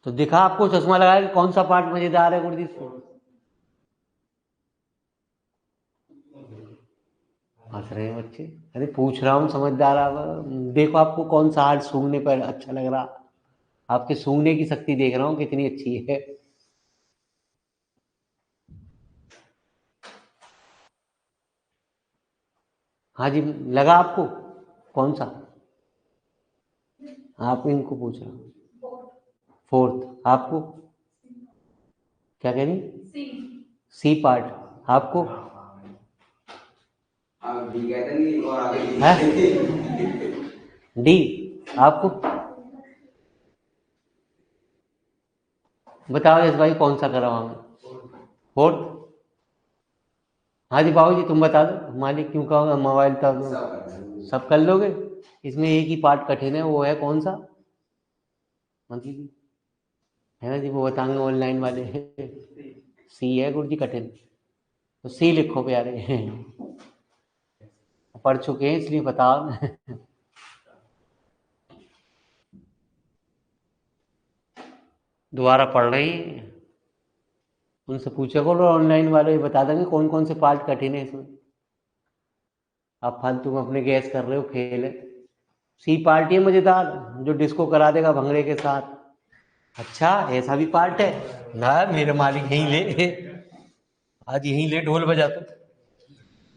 तो दिखा, आपको चश्मा लगाया कि कौन सा पार्ट मजेदार है गुरुजी। हंस रहे हैं बच्चे, अरे पूछ रहा हूँ समझदार आप। देखो आपको कौन सा हार्ट सूंघने पर अच्छा लग रहा, आपके सूंघने की शक्ति देख रहा हूँ कितनी अच्छी है। हाँ जी, लगा आपको कौन सा? आप इनको पूछ रहा हूँ। फोर्थ आपको क्या कह रही? सी पार्ट आपको है? डी आपको? बताओ यस भाई कौन सा करा हमें? फोर्थ? हाँ जी बाबू जी तुम बता दो, मालिक क्यों कहोगे, मोबाइल तो सब कर लोगे। इसमें एक ही पार्ट कठिन है, वो है कौन सा? मंत्री जी है ना जी, वो बताएंगे ऑनलाइन वाले। सी है गुरु जी कठिन, तो सी लिखो प्यारे। पढ़ चुके हैं इसलिए बताओ ना। दोबारा पढ़ रही हैं, उनसे पूछा करो, ऑनलाइन वाले बता देंगे कौन कौन से पार्ट कठिन है इसमें। आप फालतू में अपने गैस कर रहे हो, खेल है। सी पार्ट ही मजेदार, जो डिस्को करा देगा भंगड़े के साथ। अच्छा ऐसा भी पार्ट है ना, मेरे मालिक यहीं ले, आज यहीं ले ढोल बजा दो।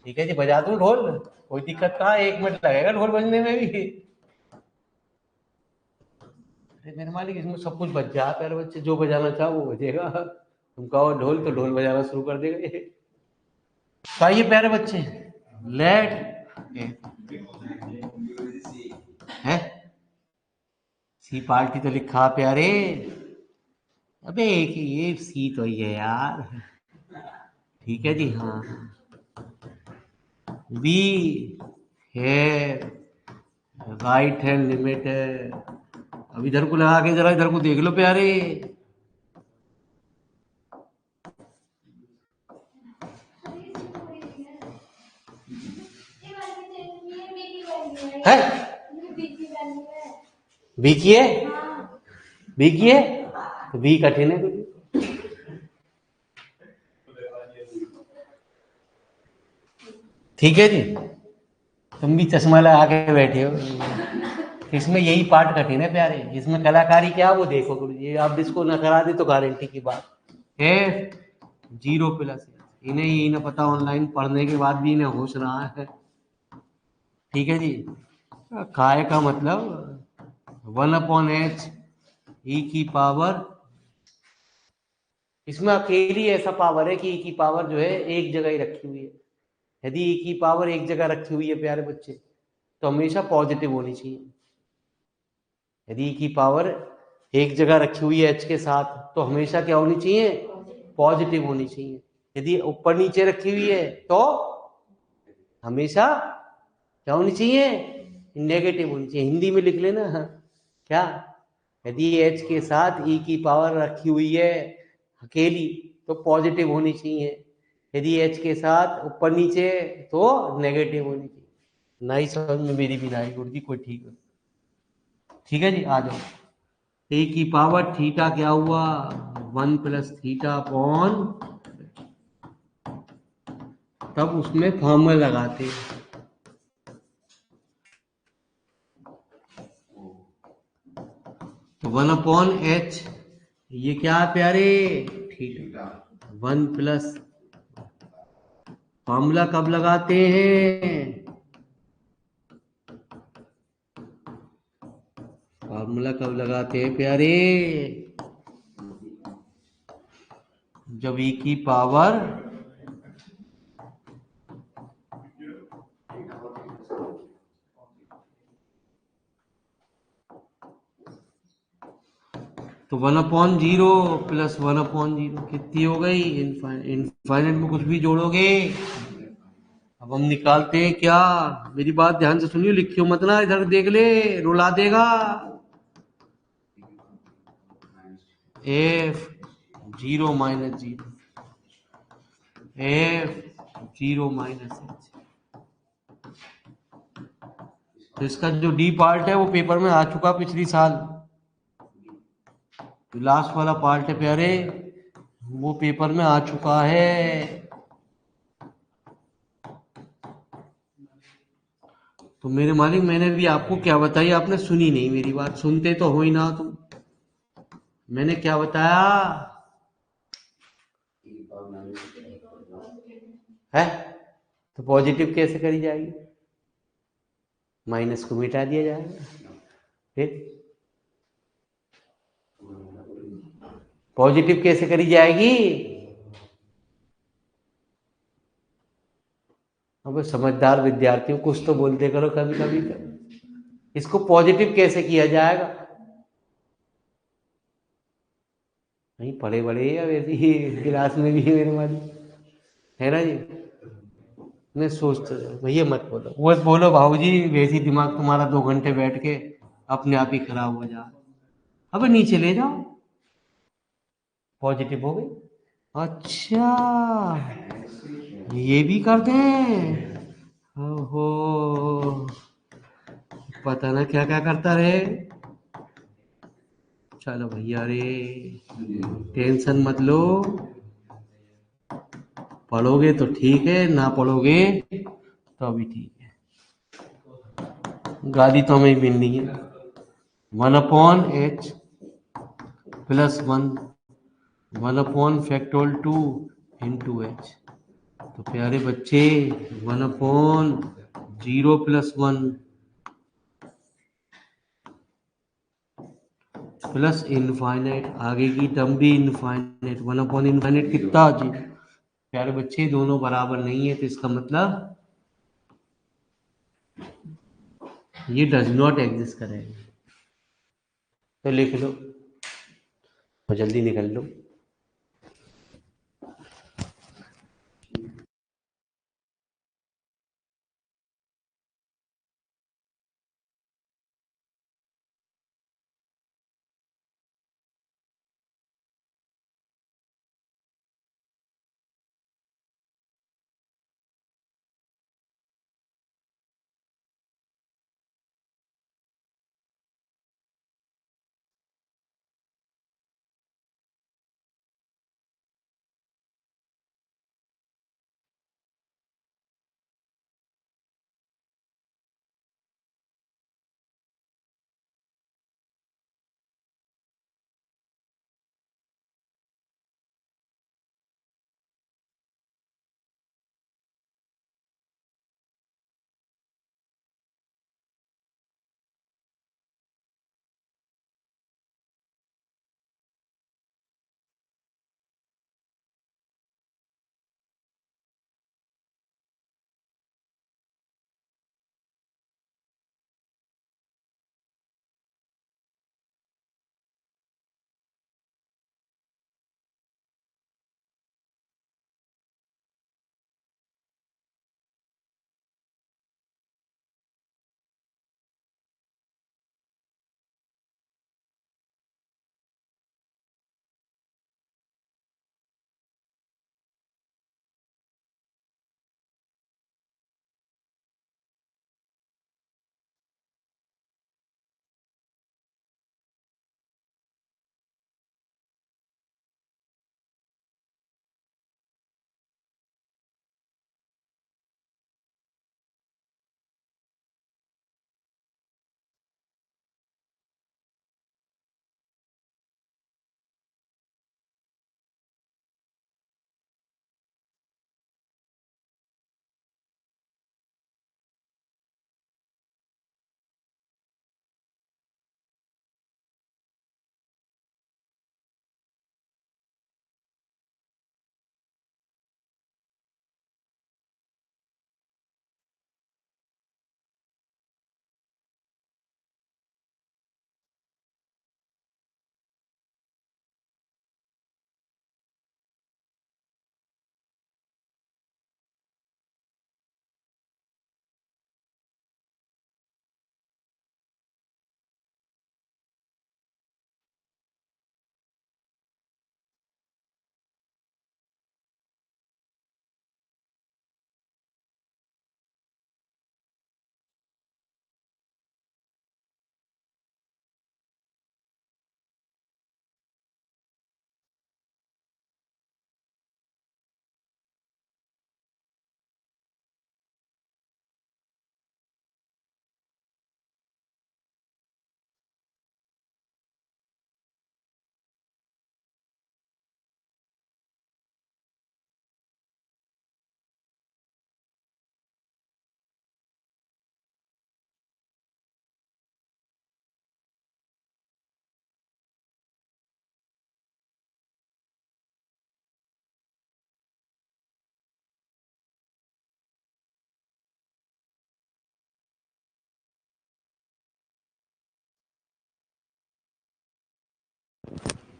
ठीक है जी बजा दूं ढोल, कोई दिक्कत कहाँ है, 1 मिनट लगेगा ढोल बजने में भी। अरे मेरे मालिक इसमें सब कुछ बज जाता है बच्चे, जो बजाना चाहो वो बजेगा। तुम कहो ढोल तो ढोल बजाना शुरू कर देगा ये। तो आइए प्यारे बच्चे, लेट है सी पार्टी तो लिखा प्यारे। अबे एक ये सी तो ही है यार। ठीक है जी हाँ, बी है राइट हैंड लिमिट है। अब इधर को लगा के जरा इधर को देख लो प्यारे। है बी की है, बी की है तो बी कठिन है कुछ। ठीक है जी, तुम भी चश्मा लगा के बैठे हो। इसमें यही पार्ट कठिन है प्यारे, इसमें कलाकारी क्या वो देखो गुरु जी, आप इसको न करा दे तो गारंटी की बात है। 0 प्लस इन्हें ही न पता, ऑनलाइन पढ़ने के बाद भी इन्हें होश रहा है। ठीक है जी, काय का मतलब 1/h ई की पावर, इसमें अकेली ऐसा पावर है कि ई की पावर जो है एक जगह ही रखी हुई है। यदि ई की पावर एक जगह रखी हुई है प्यारे बच्चे तो हमेशा पॉजिटिव होनी चाहिए। यदि ई की पावर एक जगह रखी हुई है एच के साथ तो हमेशा क्या होनी चाहिए, पॉजिटिव होनी चाहिए। यदि ऊपर नीचे रखी हुई है तो हमेशा क्या होनी चाहिए, नेगेटिव होनी चाहिए। हिंदी में लिख लेना क्या, यदि एच के साथ ई की पावर रखी हुई है अकेली तो पॉजिटिव होनी चाहिए, यदि एच के साथ ऊपर नीचे तो नेगेटिव होनी चाहिए। नहीं समझ में मेरी भी नहीं गुरु जी, कोई ठीक है। ठीक है जी, आ जाओ। ए की पावर थीटा क्या हुआ, 1 + थीटा अपॉन, तब उसमें फॉर्मूला लगाते हैं। तो 1/h ये क्या है प्यारे, थीटा। 1 + फॉर्मूला कब लगाते हैं, फॉर्मूला कब लगाते हैं प्यारे, जब ई की पावर तो 1/0 + 1/0 कितनी हो गई, इनफाइनाइट में कुछ भी जोड़ोगे। अब हम निकालते हैं क्या, मेरी बात ध्यान से सुनियो, लिखियो मत ना, इधर देख ले रुला देगा। F0 - 0, F0 - h। तो इसका जो डी पार्ट है वो पेपर में आ चुका पिछली साल, तो लास्ट वाला पार्ट है प्यारे वो पेपर में आ चुका है। तो मेरे मालिक मैंने भी आपको क्या बताई, आपने सुनी नहीं मेरी बात, सुनते तो हो ही ना तुम। मैंने क्या बताया है, तो पॉजिटिव कैसे करी जाएगी, माइनस को मिटा दिया जाएगा। फिर पॉजिटिव कैसे करी जाएगी, अब समझदार विद्यार्थियों कुछ तो बोलते करो कभी कभी। इसको पॉजिटिव कैसे किया जाएगा, नहीं पढ़े बड़े या वैसे ही क्लास में भी मेरे मन है ना जी, मैं सोचता भैया मत बोलो, वो बोलो भाऊजी वैसी दिमाग तुम्हारा 2 घंटे बैठ के अपने आप ही खराब हो जा। अब नीचे ले जाओ, पॉजिटिव हो गई। अच्छा ये भी कर दें, ओहो पता ना क्या क्या करता रहे। चलो भैया रे टेंशन मत लो, पढ़ोगे तो ठीक है, ना पढ़ोगे तो अभी ठीक है, गाली तो हमें मिलनी है। 1/h + 1/2 × h। तो प्यारे बच्चे 1/0 + 1 प्लस इनफाइनाइट, आगे की टर्म भी इनफाइनाइट, 1/∞ कितना जी प्यारे बच्चे, दोनों बराबर नहीं है, तो इसका मतलब ये डज नॉट एग्जिस्ट करेगा। तो लिख लो और जल्दी निकल लो।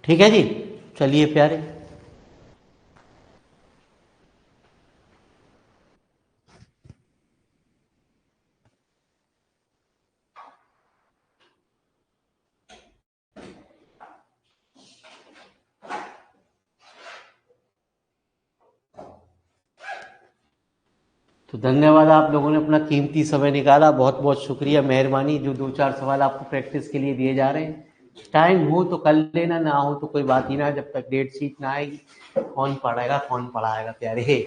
ठीक है जी, चलिए प्यारे। तो धन्यवाद, आप लोगों ने अपना कीमती समय निकाला, बहुत बहुत शुक्रिया, मेहरबानी। जो 2-4 सवाल आपको प्रैक्टिस के लिए दिए जा रहे हैं, टाइम हो तो कर लेना, ना हो तो कोई बात ही ना, जब तक डेट शीट ना आएगी कौन पढ़ाएगा कौन पढ़ाएगा प्यारे।